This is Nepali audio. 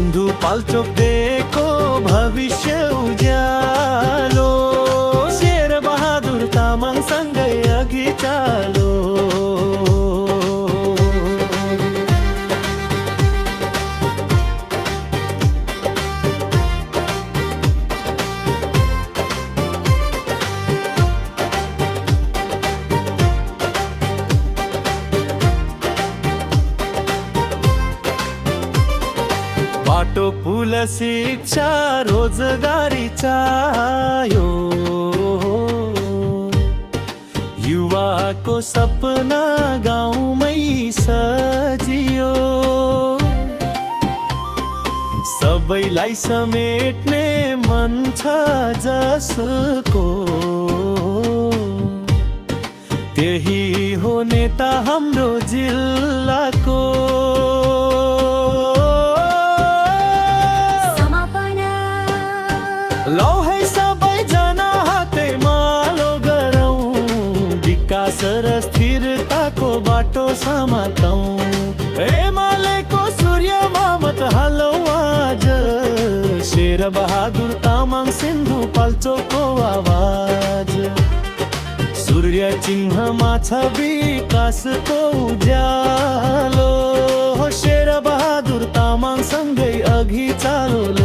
सिन्धुपाल्चोकको भविष्य उज्यालो, शेरबहादुर तामाङसँगै अघि चालो। बाटो पुल शिक्षा रोजगारी चाहियो, युवाको सपना गाउँमै सजियो। सबैलाई समेट्ने मन छ जसको, त्यही हो नेता हाम्रो जिल्लाको। लौ है सबैजना हातेमालो गरौँ, विकास र स्थिरताको बाटो समातौँ। एमालेको सूर्यमा मत हालौँ आज, शेरबहादुर तामाङ सिन्धुपाल्चोकको आवाज। सूर्य चिह्नमा छ विकासको उज्यालो, शेरबहादुर तामाङसँगै अघि चालो।